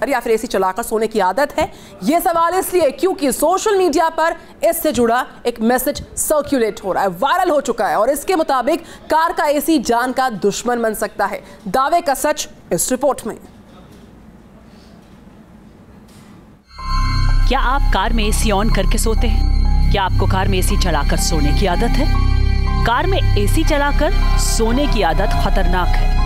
या फिर एसी चलाकर सोने की आदत है? यह सवाल इसलिए क्योंकि सोशल मीडिया पर इससे जुड़ा एक मैसेज सर्कुलेट हो रहा है, वायरल हो चुका है और इसके मुताबिक कार का एसी जान का दुश्मन बन सकता है। दावे का सच इस रिपोर्ट में। क्या आप कार में एसी ऑन करके सोते हैं? क्या आपको कार में एसी चलाकर सोने की आदत है? कार में एसी चलाकर सोने की आदत खतरनाक है।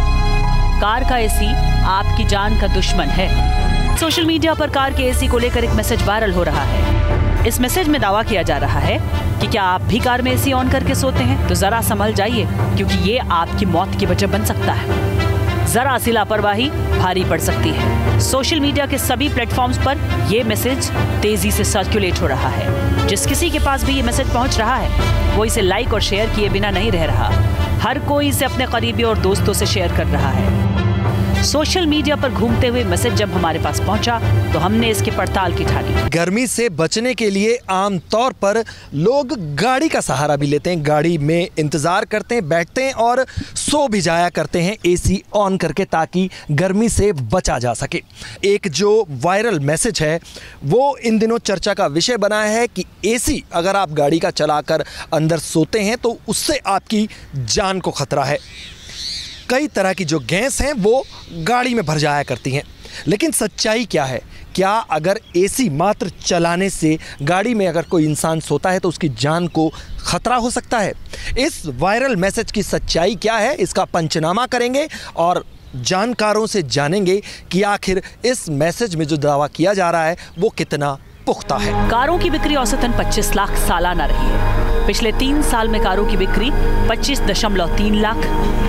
कार का एसी आपकी जान का दुश्मन है। सोशल मीडिया पर कार के एसी को लेकर एक मैसेज वायरल हो रहा है। इस मैसेज में दावा किया जा रहा है कि क्या आप भी कार में एसी ऑन करके सोते हैं? तो जरा संभल जाइए, क्योंकि ये आपकी मौत की वजह बन सकता है। जरा सी लापरवाही भारी पड़ सकती है। सोशल मीडिया के सभी प्लेटफॉर्म्स पर यह मैसेज तेजी से सर्कुलेट हो रहा है। जिस किसी के पास भी ये मैसेज पहुंच रहा है, वो इसे लाइक और शेयर किए बिना नहीं रह रहा। हर कोई इसे अपने करीबी और दोस्तों से शेयर कर रहा है। सोशल मीडिया पर घूमते हुए मैसेज जब हमारे पास पहुंचा तो हमने इसकी पड़ताल की ठानी। गर्मी से बचने के लिए आम तौर पर लोग गाड़ी का सहारा भी लेते हैं, गाड़ी में इंतजार करते हैं, बैठते हैं और सो भी जाया करते हैं एसी ऑन करके, ताकि गर्मी से बचा जा सके। एक जो वायरल मैसेज है वो इन दिनों चर्चा का विषय बना है कि एसी अगर आप गाड़ी का चलाकर अंदर सोते हैं तो उससे आपकी जान को खतरा है। कई तरह की जो गैस हैं वो गाड़ी में भर जाया करती हैं, लेकिन सच्चाई क्या है? क्या अगर एसी मात्र चलाने से गाड़ी में अगर कोई इंसान सोता है तो उसकी जान को खतरा हो सकता है? इस वायरल मैसेज की सच्चाई क्या है, इसका पंचनामा करेंगे और जानकारों से जानेंगे कि आखिर इस मैसेज में जो दावा किया जा रहा है वो कितना पुख्ता है। कारों की बिक्री औसतन 25 लाख सालाना रही है। पिछले 3 साल में कारों की बिक्री 25.3 लाख,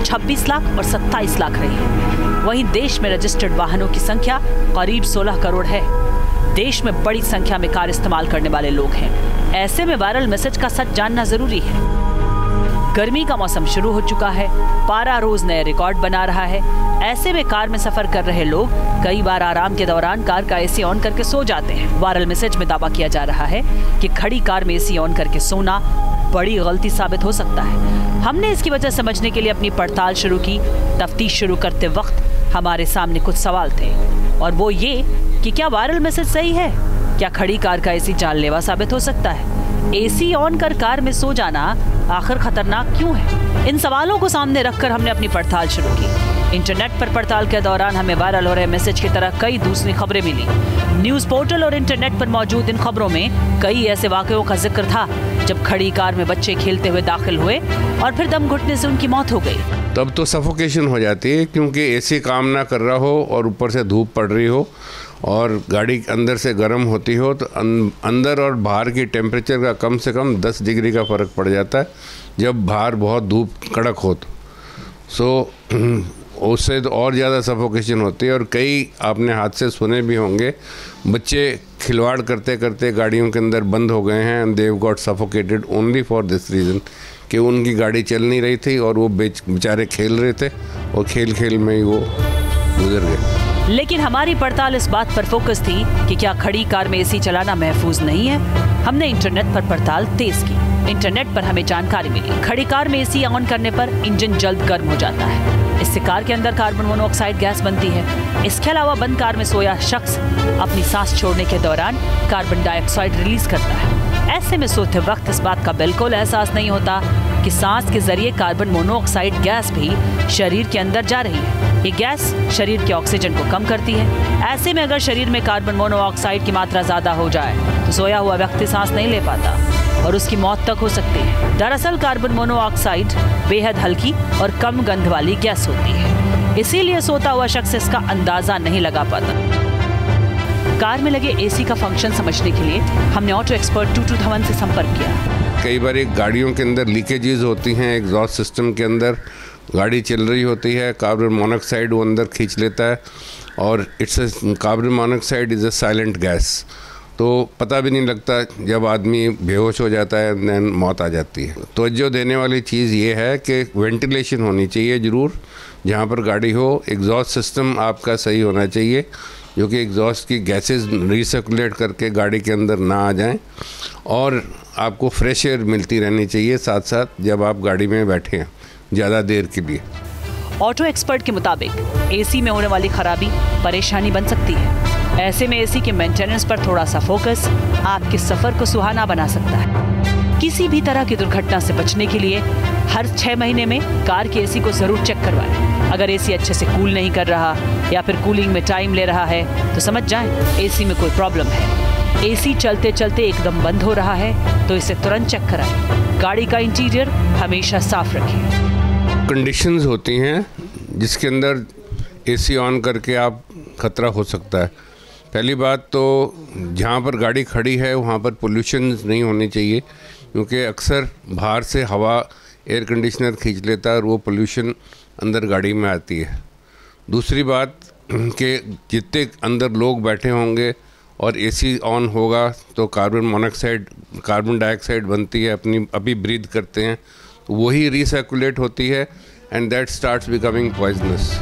26 लाख और 27 लाख रही है। वहीं देश में रजिस्टर्ड वाहनों की संख्या करीब 16 करोड़ है। देश में बड़ी संख्या में कार इस्तेमाल करने वाले लोग हैं। ऐसे में वायरल मैसेज का सच जानना जरूरी है। गर्मी का मौसम शुरू हो चुका है, पारा रोज नए रिकॉर्ड बना रहा है। ऐसे में कार में सफर कर रहे लोग कई बार आराम के दौरान कार का एसी ऑन करके सो जाते हैं। वायरल मैसेज में दावा किया जा रहा है कि खड़ी कार में एसी ऑन करके सोना बड़ी गलती साबित हो सकता है। हमने इसकी वजह समझने के लिए अपनी पड़ताल शुरू की। तफ्तीश शुरू करते वक्त हमारे सामने कुछ सवाल थे, और वो ये कि क्या वायरल मैसेज सही है? क्या खड़ी कार का एसी जानलेवा साबित हो सकता है? एसी ऑन कर कार में सो जाना आखिर खतरनाक क्यों है? इन सवालों को सामने रखकर हमने अपनी पड़ताल शुरू की। इंटरनेट पर पड़ताल के दौरान हमें वायरल हो रहे मैसेज की तरह कई दूसरी खबरें मिली। न्यूज़ पोर्टल और इंटरनेट पर मौजूद इन खबरों में कई ऐसे वाकयों का जिक्र था जब खड़ी कार में बच्चे खेलते हुए दाखिल हुए और फिर दम घुटने से उनकी मौत हो गई। तब तो सफोकेशन हो जाती है, क्योंकि एसी काम ना कर रहा हो और ऊपर से धूप पड़ रही हो और गाड़ी अंदर से गर्म होती हो तो अंदर और बाहर की टेम्परेचर का कम से कम 10 डिग्री का फ़र्क पड़ जाता है जब बाहर बहुत धूप कड़क हो तो। उससे तो और ज़्यादा सफोकेशन होती है। और कई आपने हादसे सुने भी होंगे, बच्चे खिलवाड़ करते करते गाड़ियों के अंदर बंद हो गए हैं। They have got suffocated only for this reason कि उनकी गाड़ी चल नहीं रही थी और वो बेचारे खेल रहे थे और खेल खेल में ही वो गुजर गए। लेकिन हमारी पड़ताल इस बात पर फोकस थी कि क्या खड़ी कार में एसी चलाना महफूज नहीं है। हमने इंटरनेट पर पड़ताल तेज की। इंटरनेट पर हमें जानकारी मिली, खड़ी कार में एसी ऑन करने पर इंजन जल्द गर्म हो जाता है। इससे कार के अंदर कार्बन मोनोऑक्साइड गैस बनती है। इसके अलावा बंद कार में सोया शख्स अपनी सांस छोड़ने के दौरान कार्बन डाइऑक्साइड रिलीज करता है। ऐसे में सोते वक्त इस बात का बिल्कुल एहसास नहीं होता कि सांस के जरिए कार्बन मोनोऑक्साइड गैस भी शरीर के अंदर जा रही है। ये गैस शरीर के ऑक्सीजन को कम करती है। ऐसे में अगर शरीर में कार्बन मोनोऑक्साइड की मात्रा ज्यादा हो जाए तो सोया हुआ व्यक्ति सांस नहीं ले पाता और उसकी मौत तक हो सकती है। दरअसल कार्बन मोनोऑक्साइड बेहद हल्की और कम गंध वाली गैस होती है, इसीलिए सोता हुआ शख्स इसका अंदाजा नहीं लगा पाता। कार में लगे एसी का फंक्शन समझने के लिए हमने ऑटो एक्सपर्ट टूटू धवन से संपर्क किया। कई बार गाड़ियों के अंदर लीकेजेस होती हैं, एग्जॉस्ट सिस्टम के अंदर गाड़ी चल रही होती है, कार्बन मोनोऑक्साइड वो अंदर खींच लेता है और carbon monoxide is a silent gas, तो पता भी नहीं लगता जब आदमी बेहोश हो जाता है, देन मौत आ जाती है। तवज्जो देने वाली चीज़ ये है कि वेंटिलेशन होनी चाहिए ज़रूर जहाँ पर गाड़ी हो। एग्जॉस्ट सिस्टम आपका सही होना चाहिए, जो कि एग्जॉस्ट की गैसेस रिसर्कुलेट करके गाड़ी के अंदर ना आ जाएं, और आपको फ्रेश एयर मिलती रहनी चाहिए साथ साथ जब आप गाड़ी में बैठे हैं ज़्यादा देर के लिए। ऑटो एक्सपर्ट के मुताबिक एसी में होने वाली खराबी परेशानी बन सकती है। ऐसे में एसी के मेंटेनेंस पर थोड़ा सा फोकस आपके सफर को सुहाना बना सकता है। किसी भी तरह की दुर्घटना से बचने के लिए हर 6 महीने में कार के एसी को जरूर चेक करवाएं। अगर एसी अच्छे से कूल नहीं कर रहा या फिर कूलिंग में टाइम ले रहा है तो समझ जाएं एसी में कोई प्रॉब्लम है। एसी चलते चलते एकदम बंद हो रहा है तो इसे तुरंत चेक कराएं। गाड़ी का इंटीरियर हमेशा साफ रखें। कंडीशंस होती हैं जिसके अंदर एसी ऑन करके आप खतरा हो सकता है। पहली बात तो जहाँ पर गाड़ी खड़ी है वहाँ पर पोल्यूशन नहीं होनी चाहिए, क्योंकि अक्सर बाहर से हवा एयर कंडीशनर खींच लेता है और वो पोल्यूशन अंदर गाड़ी में आती है। दूसरी बात कि जितने अंदर लोग बैठे होंगे और एसी ऑन होगा तो कार्बन डाइऑक्साइड बनती है, अभी ब्रीथ करते हैं तो वही रिसर्कुलेट होती है and that starts becoming poisonous.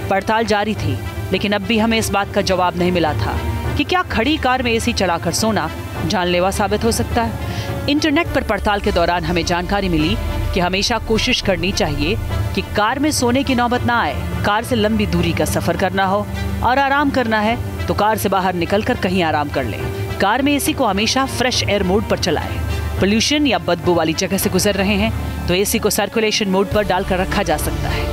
पड़ताल जारी थी, लेकिन अब भी हमें इस बात का जवाब नहीं मिला था कि क्या खड़ी कार में एसी चलाकर सोना जानलेवा साबित हो सकता है। इंटरनेट पर पड़ताल के दौरान हमें जानकारी मिली कि हमेशा कोशिश करनी चाहिए कि कार में सोने की नौबत ना आए। कार से लंबी दूरी का सफर करना हो और आराम करना है तो कार से बाहर निकलकर कहीं आराम कर लें। कार में एसी को हमेशा फ्रेश एयर मोड पर चलाएं। पोल्यूशन या बदबू वाली जगह से गुजर रहे हैं तो एसी को सर्कुलेशन मोड पर डालकर रखा जा सकता है।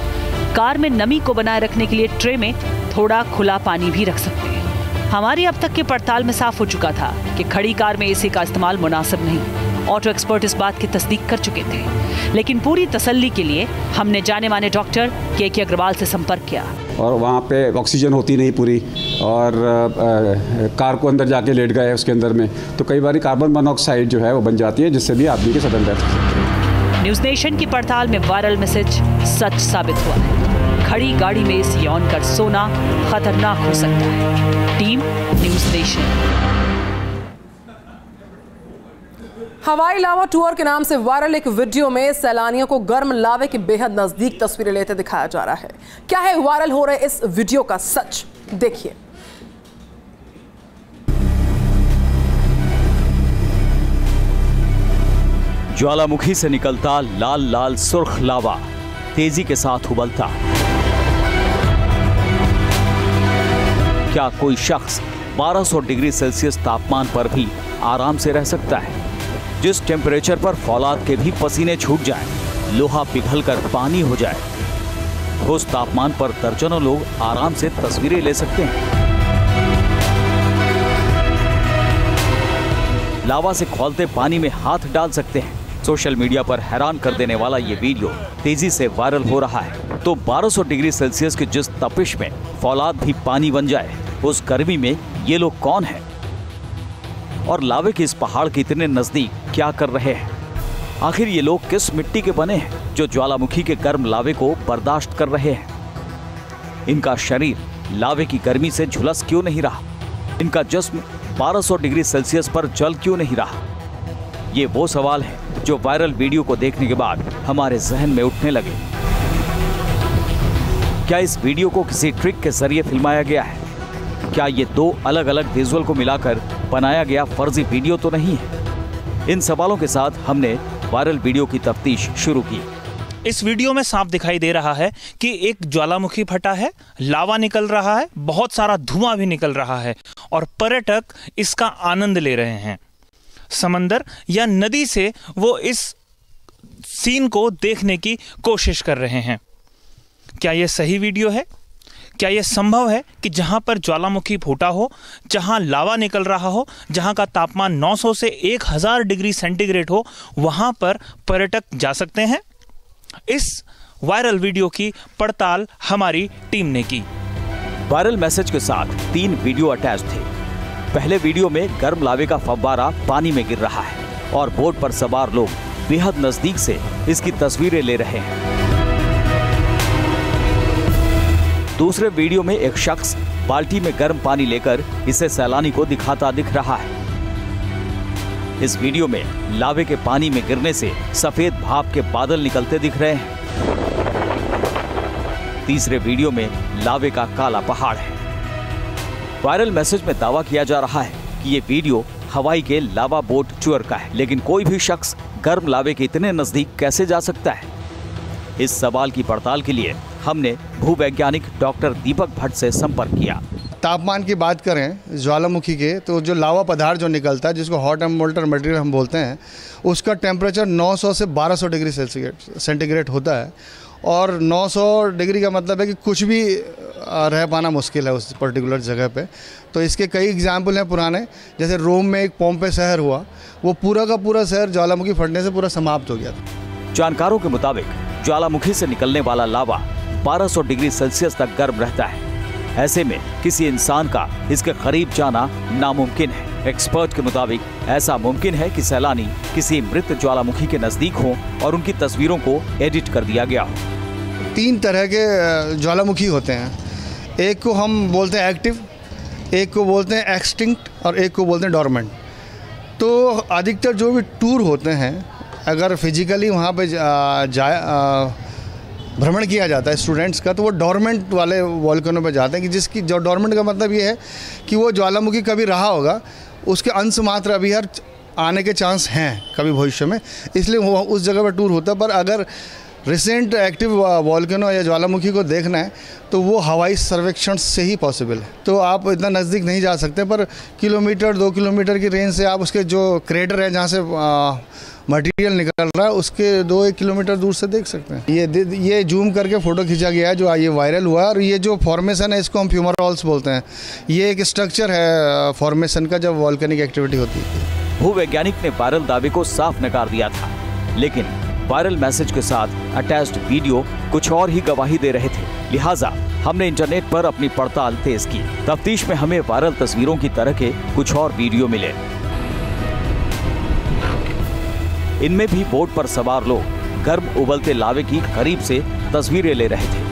कार में नमी को बनाए रखने के लिए ट्रे में थोड़ा खुला पानी भी रख सकते हैं। हमारी अब तक की पड़ताल में साफ हो चुका था कि खड़ी कार में एसी का इस्तेमाल मुनासिब नहीं। ऑटो एक्सपर्ट इस बात की तस्दीक कर चुके थे, लेकिन पूरी तसल्ली के लिए हमने जाने माने डॉक्टर के अग्रवाल से संपर्क किया। और वहाँ पे ऑक्सीजन होती नहीं पूरी और कार को अंदर जाके लेट गए उसके अंदर में, तो कई बार कार्बन मोनोऑक्साइड जो है वो बन जाती है, जिससे भी आदमी की सडन डेथ हो सकती है। न्यूज़ नेशन की पड़ताल में वायरल मैसेज सच साबित हुआ है। खड़ी गाड़ी में एसी ऑन कर सोना खतरनाक हो सकता है। Team news nation. हवाई लावा टूर के नाम से वायरल एक वीडियो में सैलानियों को गर्म लावे की बेहद नजदीक तस्वीरें लेते दिखाया जा रहा है। क्या है वायरल हो रहे इस वीडियो का सच, देखिए। ज्वालामुखी से निकलता लाल लाल सुर्ख लावा तेजी के साथ उबलता। क्या कोई शख्स 1200 डिग्री सेल्सियस तापमान पर भी आराम से रह सकता है? जिस टेम्परेचर पर फौलाद के भी पसीने छूट जाएं, लोहा पिघलकर पानी हो जाए, उस तापमान पर दर्जनों लोग आराम से तस्वीरें ले सकते हैं। लावा से खौलते पानी में हाथ डाल सकते हैं। सोशल मीडिया पर हैरान कर देने वाला ये वीडियो तेजी से वायरल हो रहा है। तो 1200 डिग्री सेल्सियस की जिस तपिश में फौलाद भी पानी बन जाए, उस गर्मी में ये लोग कौन हैं? और लावे के इस पहाड़ के इतने नजदीक क्या कर रहे हैं? आखिर ये लोग किस मिट्टी के बने हैं जो ज्वालामुखी के गर्म लावे को बर्दाश्त कर रहे हैं? इनका शरीर लावे की गर्मी से झुलस क्यों नहीं रहा? इनका जिस्म 1200 डिग्री सेल्सियस पर जल क्यों नहीं रहा? ये वो सवाल है जो वायरल वीडियो को देखने के बाद हमारे जहन में उठने लगे। क्या इस वीडियो को किसी ट्रिक के जरिए फिल्माया गया है? क्या ये दो अलग अलग विजुअल को मिलाकर बनाया गया फर्जी वीडियो तो नहीं है? इन सवालों के साथ हमने वायरल वीडियो की तफ्तीश शुरू की। इस वीडियो में साफ दिखाई दे रहा है कि एक ज्वालामुखी फटा है, लावा निकल रहा है, बहुत सारा धुआं भी निकल रहा है और पर्यटक इसका आनंद ले रहे हैं। समंदर या नदी से वो इस सीन को देखने की कोशिश कर रहे हैं। क्या यह सही वीडियो है? क्या यह संभव है कि जहां पर ज्वालामुखी फूटा हो, जहां लावा निकल रहा हो, जहां का तापमान 900 से 1000 डिग्री सेंटीग्रेड हो, वहां पर पर्यटक जा सकते हैं? इस वायरल वीडियो की पड़ताल हमारी टीम ने की। वायरल मैसेज के साथ 3 वीडियो अटैच थे। पहले वीडियो में गर्म लावे का फव्वारा पानी में गिर रहा है और बोट पर सवार लोग बेहद नजदीक से इसकी तस्वीरें ले रहे हैं। दूसरे वीडियो में एक शख्स बाल्टी में गर्म पानी लेकर इसे सैलानी को दिखाता दिख रहा है। इस वीडियो में लावे के पानी में गिरने से सफेद भाप के बादल निकलते दिख रहे हैं। तीसरे वीडियो में लावे का काला पहाड़ है। वायरल मैसेज में दावा किया जा रहा है कि ये वीडियो हवाई के लावा बोट टूर का है, लेकिन कोई भी शख्स गर्म लावे के इतने नजदीक कैसे जा सकता है? इस सवाल की पड़ताल के लिए हमने भूवैज्ञानिक डॉक्टर दीपक भट्ट से संपर्क किया। तापमान की बात करें ज्वालामुखी के, तो जो लावा पदार्थ जो निकलता है जिसको हॉट एंड मोल्टन मटेरियल हम बोलते हैं, उसका टेम्परेचर 900 से 1200 डिग्री सेंटीग्रेड होता है। और 900 डिग्री का मतलब है कि कुछ भी रह पाना मुश्किल है उस पर्टिकुलर जगह पे। तो इसके कई एग्जाम्पल हैं पुराने, जैसे रोम में एक पोम्पे शहर हुआ, वो पूरा का पूरा शहर ज्वालामुखी फटने से पूरा समाप्त हो गया था। जानकारों के मुताबिक ज्वालामुखी से निकलने वाला लावा 1200 डिग्री सेल्सियस तक गर्म रहता है। ऐसे में किसी इंसान का इसके करीब जाना नामुमकिन है। एक्सपर्ट के मुताबिक ऐसा मुमकिन है कि सैलानी किसी मृत ज्वालामुखी के नजदीक हो और उनकी तस्वीरों को एडिट कर दिया गया हो। 3 तरह के ज्वालामुखी होते हैं, एक को हम बोलते हैं एक्टिव, एक को बोलते हैं एक्सटिंक्ट और एक को बोलते हैं डॉर्मेंट। तो अधिकतर जो भी टूर होते हैं, अगर फिजिकली वहाँ पे भ्रमण किया जाता है स्टूडेंट्स का, तो वो डॉर्मेंट वाले वॉल्केनो पे जाते हैं, कि जिसकी जो डॉर्मेंट का मतलब ये है कि वो ज्वालामुखी कभी रहा होगा, उसके अंश मात्र अभी हर आने के चांस हैं कभी भविष्य में, इसलिए वो उस जगह पर टूर होता है। पर अगर रिसेंट एक्टिव वॉल्केनो या ज्वालामुखी को देखना है तो वो हवाई सर्वेक्षण से ही पॉसिबल है। तो आप इतना नज़दीक नहीं जा सकते, पर किलोमीटर 2 किलोमीटर की रेंज से आप उसके जो क्रेटर है जहाँ से मटेरियल निकल रहा है उसके 2-1 किलोमीटर दूर से देख सकते हैं। ये जूम करके फ़ोटो खींचा गया है जो ये वायरल हुआ है। और ये जो फॉर्मेशन है इसको हम फ्यूमरॉल्स बोलते हैं। ये एक स्ट्रक्चर है फॉर्मेशन का जब वॉल्केनिक एक्टिविटी होती है। भूवैज्ञानिक ने वायरल दावे को साफ नकार दिया था, लेकिन वायरल मैसेज के साथ अटैच्ड वीडियो कुछ और ही गवाही दे रहे थे। लिहाजा हमने इंटरनेट पर अपनी पड़ताल तेज की। तफ्तीश में हमें वायरल तस्वीरों की तरह के कुछ और वीडियो मिले। इनमें भी बोट पर सवार लोग गर्म उबलते लावे की करीब से तस्वीरें ले रहे थे।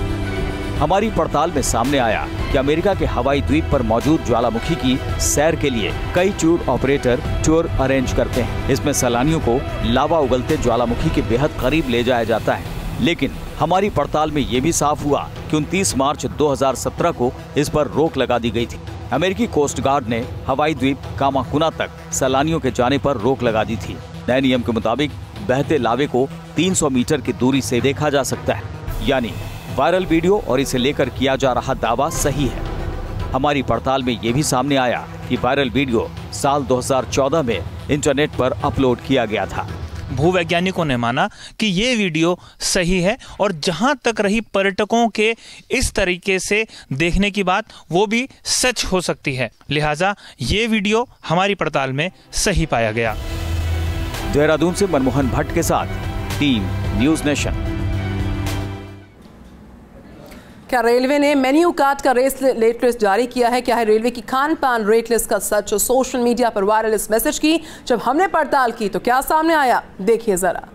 हमारी पड़ताल में सामने आया कि अमेरिका के हवाई द्वीप पर मौजूद ज्वालामुखी की सैर के लिए कई टूर ऑपरेटर टूर अरेंज करते हैं। इसमें सैलानियों को लावा उगलते ज्वालामुखी के बेहद करीब ले जाया जाता है। लेकिन हमारी पड़ताल में ये भी साफ हुआ कि 29 मार्च 2017 को इस पर रोक लगा दी गई थी। अमेरिकी कोस्ट गार्ड ने हवाई द्वीप कामाकुना तक सैलानियों के जाने पर रोक लगा दी थी। नए नियम के मुताबिक बहते लावे को 300 मीटर की दूरी से देखा जा सकता है, यानी वायरल वीडियो और इसे लेकर किया जा रहा दावा सही है। हमारी पड़ताल में ये भी सामने आया कि वायरल वीडियो साल 2014 में इंटरनेट पर अपलोड किया गया था। भूवैज्ञानिकों ने माना कि ये वीडियो सही है और जहां तक रही पर्यटकों के इस तरीके से देखने की बात, वो भी सच हो सकती है। लिहाजा ये वीडियो हमारी पड़ताल में सही पाया गया। देहरादून से मनमोहन भट्ट के साथ टीम न्यूज नेशन। क्या रेलवे ने मेन्यू कार्ड का रेट लिस्ट जारी किया है? क्या है रेलवे की खान पान रेट लिस्ट का सच? सोशल मीडिया पर वायरल इस मैसेज की जब हमने पड़ताल की तो क्या सामने आया, देखिए जरा।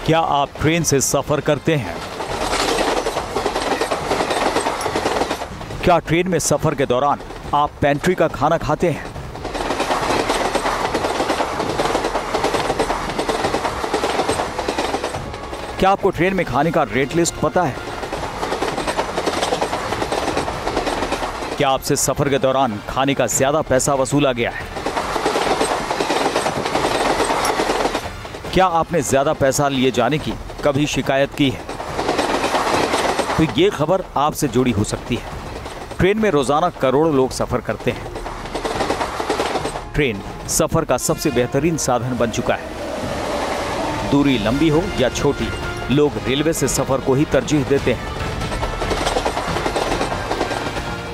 क्या आप ट्रेन से सफर करते हैं? क्या ट्रेन में सफर के दौरान आप पेंट्री का खाना खाते हैं? क्या आपको ट्रेन में खाने का रेट लिस्ट पता है? क्या आपसे सफर के दौरान खाने का ज्यादा पैसा वसूला गया है? क्या आपने ज्यादा पैसा लिए जाने की कभी शिकायत की है? तो ये खबर आपसे जुड़ी हो सकती है। ट्रेन में रोजाना करोड़ों लोग सफर करते हैं। ट्रेन सफर का सबसे बेहतरीन साधन बन चुका है। दूरी लंबी हो या छोटी, लोग रेलवे से सफर को ही तरजीह देते हैं।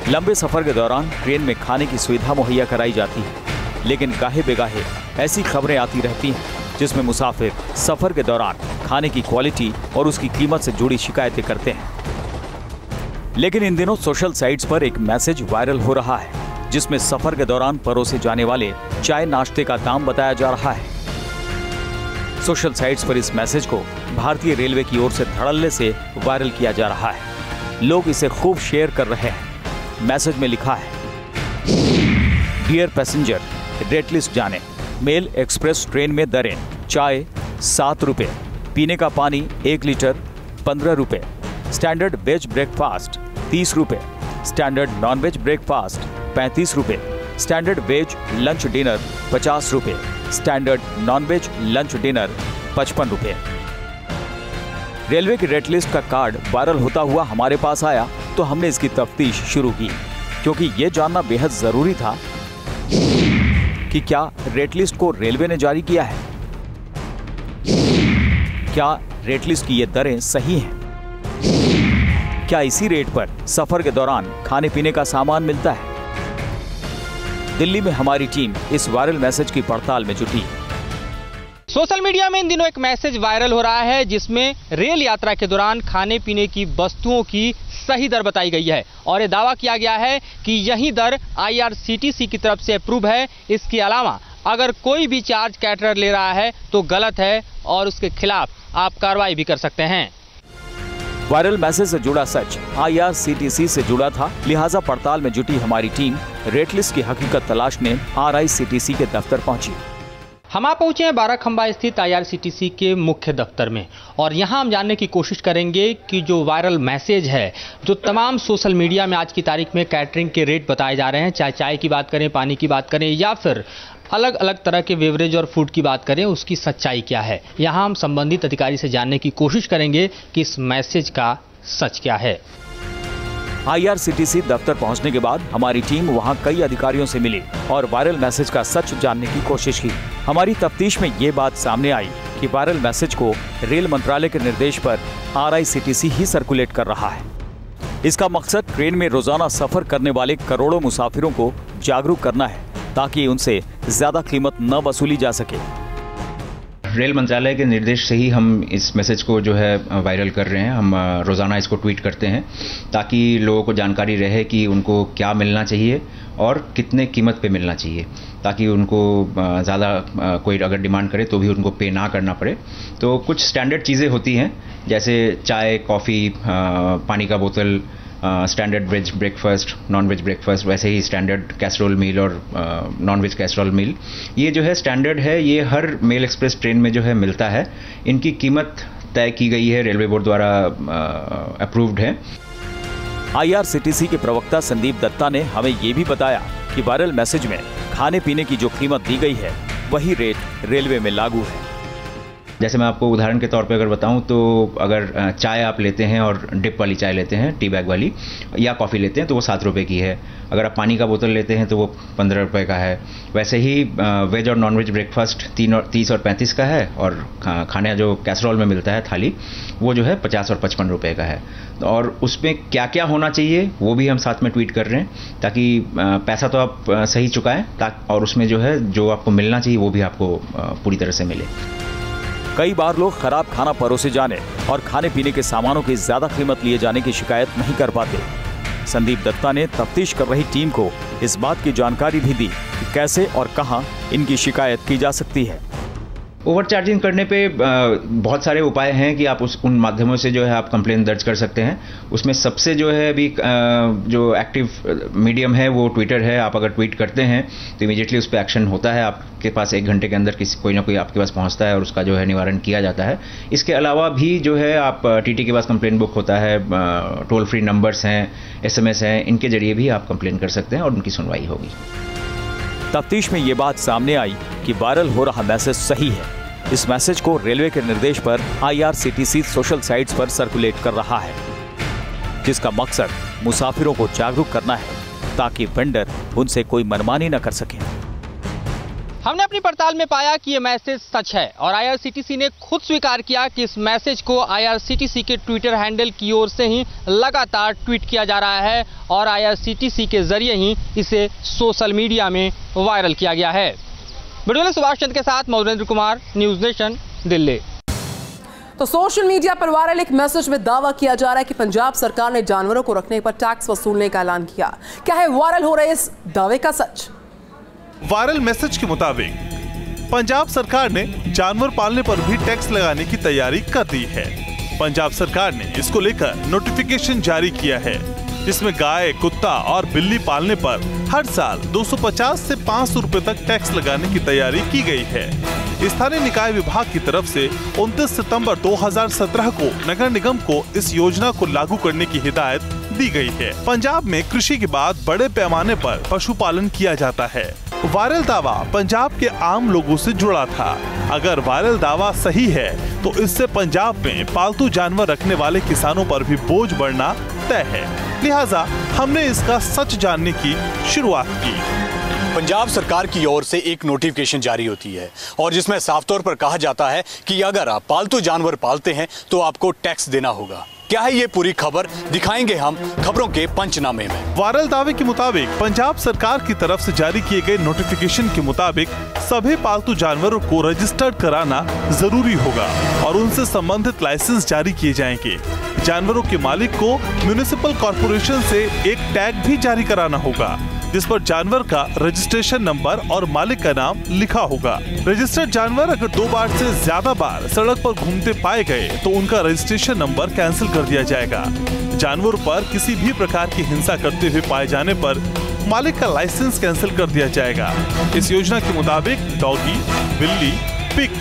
लंबे सफर के दौरान ट्रेन में खाने की सुविधा मुहैया कराई जाती है, लेकिन गाहे बेगाहे ऐसी खबरें आती रहती हैं जिसमें मुसाफिर सफर के दौरान खाने की क्वालिटी और उसकी कीमत से जुड़ी शिकायतें करते हैं। लेकिन इन दिनों सोशल साइट्स पर एक मैसेज वायरल हो रहा है जिसमें सफर के दौरान परोसे जाने वाले चाय नाश्ते का दाम बताया जा रहा है। सोशल साइट्स पर इस मैसेज को भारतीय रेलवे की ओर से धड़ल्ले से वायरल किया जा रहा है। लोग इसे खूब शेयर कर रहे हैं। मैसेज में लिखा है, डियर पैसेंजर, रेट लिस्ट जाने। मेल एक्सप्रेस ट्रेन में दरें: चाय 7 रुपये, पीने का पानी 1 लीटर 15 रुपये, स्टैंडर्ड वेज ब्रेकफास्ट 30 रुपये, स्टैंडर्ड नॉन वेज ब्रेकफास्ट 35 रुपये, स्टैंडर्ड वेज लंच डिनर 50 रुपये, स्टैंडर्ड नॉनवेज लंच डिनर 55 रुपए। रेलवे की रेट लिस्ट का कार्ड वायरल होता हुआ हमारे पास आया तो हमने इसकी तफ्तीश शुरू की, क्योंकि ये जानना बेहद जरूरी था कि क्या रेट लिस्ट को रेलवे ने जारी किया है, क्या रेट लिस्ट की ये दरें सही हैं, क्या इसी रेट पर सफर के दौरान खाने पीने का सामान मिलता है। दिल्ली में हमारी टीम इस वायरल मैसेज की पड़ताल में जुटी। सोशल मीडिया में इन दिनों एक मैसेज वायरल हो रहा है जिसमें रेल यात्रा के दौरान खाने पीने की वस्तुओं की सही दर बताई गई है और ये दावा किया गया है कि यही दर IRCTC की तरफ से अप्रूव है। इसके अलावा अगर कोई भी चार्ज कैटरर ले रहा है तो गलत है और उसके खिलाफ आप कार्रवाई भी कर सकते हैं। वायरल मैसेज से जुड़ा सच IRCTC से जुड़ा था, लिहाजा पड़ताल में जुटी हमारी टीम रेट लिस्ट की हकीकत तलाशने RICTC के दफ्तर पहुंची। हम आप पहुंचे हैं बाराखंबा स्थित IRCTC के मुख्य दफ्तर में और यहां हम जानने की कोशिश करेंगे कि जो वायरल मैसेज है, जो तमाम सोशल मीडिया में आज की तारीख में कैटरिंग के रेट बताए जा रहे हैं, चाहे चाय की बात करें, पानी की बात करें या फिर अलग अलग तरह के बेवरेज और फूड की बात करें, उसकी सच्चाई क्या है। यहाँ हम संबंधित अधिकारी से जानने की कोशिश करेंगे कि इस मैसेज का सच क्या है। IRCTC दफ्तर पहुंचने के बाद हमारी टीम वहां कई अधिकारियों से मिली और वायरल मैसेज का सच जानने की कोशिश की। हमारी तफ्तीश में ये बात सामने आई कि वायरल मैसेज को रेल मंत्रालय के निर्देश पर RICTC ही सर्कुलेट कर रहा है। इसका मकसद ट्रेन में रोजाना सफर करने वाले करोड़ों मुसाफिरों को जागरूक करना है ताकि उनसे ज्यादा कीमत न वसूली जा सके। रेल मंत्रालय के निर्देश से ही हम इस मैसेज को जो है वायरल कर रहे हैं। हम रोज़ाना इसको ट्वीट करते हैं ताकि लोगों को जानकारी रहे कि उनको क्या मिलना चाहिए और कितने कीमत पे मिलना चाहिए, ताकि उनको ज़्यादा कोई अगर डिमांड करे तो भी उनको पे ना करना पड़े। तो कुछ स्टैंडर्ड चीज़ें होती हैं जैसे चाय, कॉफ़ी, पानी का बोतल, standard veg breakfast, non veg breakfast, वैसे ही स्टैंडर्ड कैसरोल मील और नॉन वेज कैसरोल मील, ये जो है स्टैंडर्ड है, ये हर मेल एक्सप्रेस ट्रेन में जो है मिलता है। इनकी कीमत तय की गई है, रेलवे बोर्ड द्वारा अप्रूव्ड है। IRCTC के प्रवक्ता संदीप दत्ता ने हमें ये भी बताया कि वायरल मैसेज में खाने पीने की जो कीमत दी गई है वही रेट रेलवे में लागू है। जैसे मैं आपको उदाहरण के तौर पे अगर बताऊं तो अगर चाय आप लेते हैं और डिप वाली चाय लेते हैं, टी बैग वाली, या कॉफ़ी लेते हैं तो वो 7 रुपये की है। अगर आप पानी का बोतल लेते हैं तो वो 15 रुपये का है। वैसे ही वेज और नॉन वेज ब्रेकफास्ट 30 और 35 का है और खाना जो कैसरोल में मिलता है थाली, वो जो है 50 और 55 रुपये का है। और उसमें क्या क्या होना चाहिए वो भी हम साथ में ट्वीट कर रहे हैं ताकि पैसा तो आप सही चुकाएं और उसमें जो है जो आपको मिलना चाहिए वो भी आपको पूरी तरह से मिले। कई बार लोग खराब खाना परोसे जाने और खाने पीने के सामानों की ज्यादा कीमत लिए जाने की शिकायत नहीं कर पाते। संदीप दत्ता ने तफ्तीश कर रही टीम को इस बात की जानकारी भी दी कि कैसे और कहां इनकी शिकायत की जा सकती है। ओवर चार्जिंग करने पे बहुत सारे उपाय हैं कि आप उन माध्यमों से जो है आप कंप्लेन दर्ज कर सकते हैं। उसमें सबसे जो है अभी जो एक्टिव मीडियम है वो ट्विटर है। आप अगर ट्वीट करते हैं तो इमीडिएटली उस पर एक्शन होता है। आपके पास 1 घंटे के अंदर कोई ना कोई आपके पास पहुंचता है और उसका जो है निवारण किया जाता है। इसके अलावा भी जो है आप TT के पास कंप्लेन बुक होता है, टोल फ्री नंबर्स हैं, SMS हैं, इनके जरिए भी आप कंप्लेन कर सकते हैं और उनकी सुनवाई होगी। तफ्तीश में ये बात सामने आई कि वायरल हो रहा मैसेज सही है। इस मैसेज को रेलवे के निर्देश पर IRCTC सोशल साइट्स पर सर्कुलेट कर रहा है, जिसका मकसद मुसाफिरों को जागरूक करना है ताकि वेंडर उनसे कोई मनमानी न कर सके। हमने अपनी पड़ताल में पाया कि ये मैसेज सच है और IRCTC ने खुद स्वीकार किया कि इस मैसेज को IRCTC के ट्विटर हैंडल की ओर से ही लगातार ट्वीट किया जा रहा है और IRCTC के जरिए ही इसे सोशल मीडिया में वायरल किया गया है। वीडियो सुभाष चंद्र के साथ मौरेंद्र कुमार, न्यूज़ नेशन, दिल्ली। तो सोशल मीडिया पर वायरल एक मैसेज में दावा किया जा रहा है कि पंजाब सरकार ने जानवरों को रखने पर टैक्स वसूलने का ऐलान किया। क्या है वायरल हो रहे इस दावे का सच? वायरल मैसेज के मुताबिक पंजाब सरकार ने जानवर पालने पर भी टैक्स लगाने की तैयारी कर दी है। पंजाब सरकार ने इसको लेकर नोटिफिकेशन जारी किया है, जिसमें गाय, कुत्ता और बिल्ली पालने पर हर साल 250 से 500 रुपए तक टैक्स लगाने की तैयारी की गई है। स्थानीय निकाय विभाग की तरफ से 29 सितंबर 2017 को नगर निगम को इस योजना को लागू करने की हिदायत दी गई है। पंजाब में कृषि के बाद बड़े पैमाने पर पशुपालन किया जाता है। वायरल दावा पंजाब के आम लोगों से जुड़ा था। अगर वायरल दावा सही है तो इससे पंजाब में पालतू जानवर रखने वाले किसानों पर भी बोझ बढ़ना तय है। लिहाजा हमने इसका सच जानने की शुरुआत की। पंजाब सरकार की ओर से एक नोटिफिकेशन जारी होती है और जिसमें साफ तौर पर कहा जाता है कि अगर आप पालतू जानवर पालते हैं तो आपको टैक्स देना होगा। क्या है ये पूरी खबर, दिखाएंगे हम खबरों के पंचनामे में। वायरल दावे के मुताबिक पंजाब सरकार की तरफ से जारी किए गए नोटिफिकेशन के मुताबिक सभी पालतू जानवरों को रजिस्टर्ड कराना जरूरी होगा और उनसे संबंधित लाइसेंस जारी किए जाएंगे। जानवरों के मालिक को म्युनिसिपल कॉर्पोरेशन से एक टैग भी जारी कराना होगा जिस पर जानवर का रजिस्ट्रेशन नंबर और मालिक का नाम लिखा होगा। रजिस्टर्ड जानवर अगर 2 बार से ज्यादा बार सड़क पर घूमते पाए गए तो उनका रजिस्ट्रेशन नंबर कैंसिल कर दिया जाएगा। जानवर पर किसी भी प्रकार की हिंसा करते हुए पाए जाने पर मालिक का लाइसेंस कैंसिल कर दिया जाएगा। इस योजना के मुताबिक डॉगी, बिल्ली, पिग,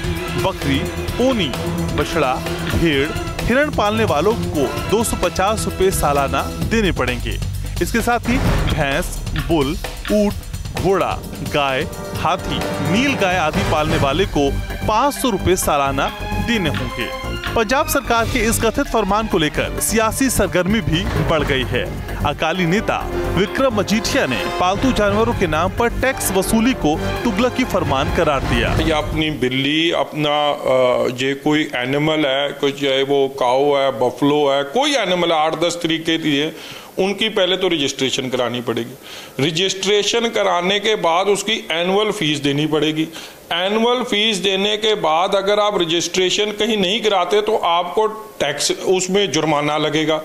बकरी, पोनी, बछड़ा, भेड़, हिरण पालने वालों को 250 रुपए सालाना देने पड़ेंगे। इसके साथ ही भैंस, बुल, ऊंट, घोड़ा, गाय, हाथी, नील गाय आदि पालने वाले को 500 रुपए सालाना देने होंगे। पंजाब सरकार के इस कथित फरमान को लेकर सियासी सरगर्मी भी बढ़ गई है। अकाली नेता विक्रम मजीठिया ने पालतू जानवरों के नाम पर टैक्स वसूली को तुगलकी फरमान करार दिया। या अपनी बिल्ली, अपना जो कोई एनिमल है, कुछ चाहे वो काऊ है, बफलो है, कोई एनिमल है, 8-10 तरीके की है, उनकी पहले तो रजिस्ट्रेशन करानी पड़ेगी। रजिस्ट्रेशन कराने के बाद उसकी एनुअल फीस देनी पड़ेगी। एनुअल फीस देने के बाद अगर आप रजिस्ट्रेशन कहीं नहीं कराते तो आपको टैक्स उसमें जुर्माना लगेगा।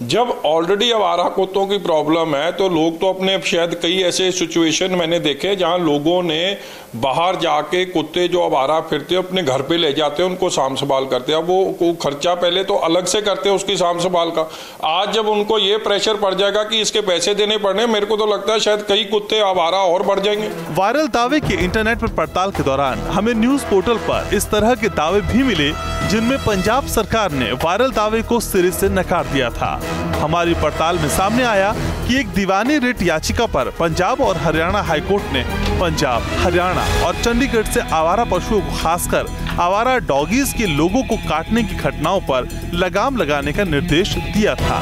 जब ऑलरेडी आवारा कुत्तों की प्रॉब्लम है तो लोग तो अपने शायद कई ऐसे सिचुएशन मैंने देखे जहां लोगों ने बाहर जाके कुत्ते जो आवारा फिरते हैं अपने घर पे ले जाते हैं, उनको साम संभाल करते हैं। वो खर्चा पहले तो अलग से करते हैं उसकी साम संभाल का। आज जब उनको ये प्रेशर पड़ जाएगा कि इसके पैसे देने पड़ने, मेरे को तो लगता है शायद कई कुत्ते आवारा और बढ़ जाएंगे। वायरल दावे की इंटरनेट पर पड़ताल के दौरान हमें न्यूज पोर्टल पर इस तरह के दावे भी मिले जिनमें पंजाब सरकार ने वायरल दावे को सिरे से नकार दिया था। हमारी पड़ताल में सामने आया कि एक दीवानी रिट याचिका पर पंजाब और हरियाणा हाईकोर्ट ने पंजाब, हरियाणा और चंडीगढ़ से आवारा पशुओं को खासकर आवारा डॉगीज के लोगों को काटने की घटनाओं पर लगाम लगाने का निर्देश दिया था।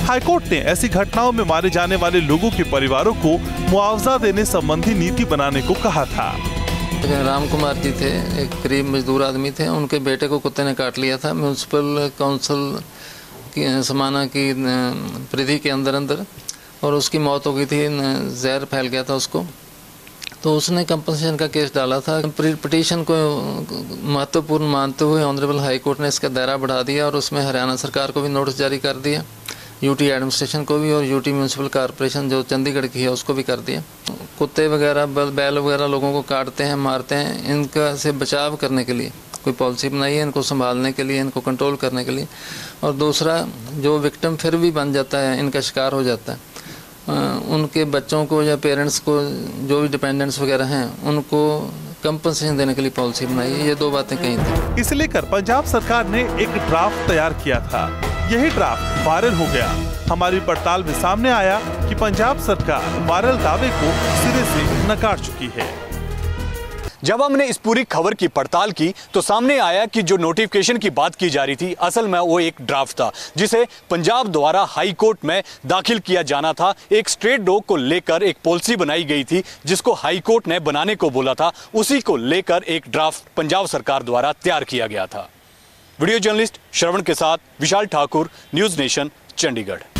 हाईकोर्ट ने ऐसी घटनाओं में मारे जाने वाले लोगों के परिवारों को मुआवजा देने संबंधी नीति बनाने को कहा था। राम कुमार जी थे, एक गरीब मजदूर आदमी थे, उनके बेटे को कुत्ते ने काट लिया था। म्यूनिसिपल काउंसिल की समाना की परिधि के अंदर और उसकी मौत हो गई थी, जहर फैल गया था उसको। तो उसने कंपनसेशन का केस डाला था। पिटीशन को महत्वपूर्ण मानते हुए ऑनरेबल हाई कोर्ट ने इसका दायरा बढ़ा दिया और उसमें हरियाणा सरकार को भी नोटिस जारी कर दिया, यूटी एडमिनिस्ट्रेशन को भी और यूटी म्यूनिसिपल कॉर्पोरेशन जो चंडीगढ़ की है उसको भी कर दिया। कुत्ते वगैरह, बैल वगैरह लोगों को काटते हैं, मारते हैं, इनका से बचाव करने के लिए कोई पॉलिसी बनाई है, इनको संभालने के लिए, इनको कंट्रोल करने के लिए। और दूसरा, जो विक्टिम फिर भी बन जाता है, इनका शिकार हो जाता है, उनके बच्चों को या पेरेंट्स को, जो भी डिपेंडेंट्स वगैरह हैं, उनको कंपनसेशन देने के लिए पॉलिसी बनाई है। ये 2 बातें कही थी। इसे लेकर पंजाब सरकार ने एक ड्राफ्ट तैयार किया था। यही ड्राफ्ट वायरल हो गया। हमारी पड़ताल में सामने आया कि पंजाब सरकार वायरल दावे को सिरे से नकार चुकी है। जब हमने इस पूरी खबर की पड़ताल की तो सामने आया कि जो नोटिफिकेशन की बात की जा रही थी असल में वो एक ड्राफ्ट था जिसे पंजाब द्वारा हाई कोर्ट में दाखिल किया जाना था। एक स्ट्रेट डॉग को लेकर एक पॉलिसी बनाई गई थी जिसको हाई कोर्ट ने बनाने को बोला था, उसी को लेकर एक ड्राफ्ट पंजाब सरकार द्वारा तैयार किया गया था। वीडियो जर्नलिस्ट श्रवण के साथ विशाल ठाकुर, न्यूज़ नेशन, चंडीगढ़।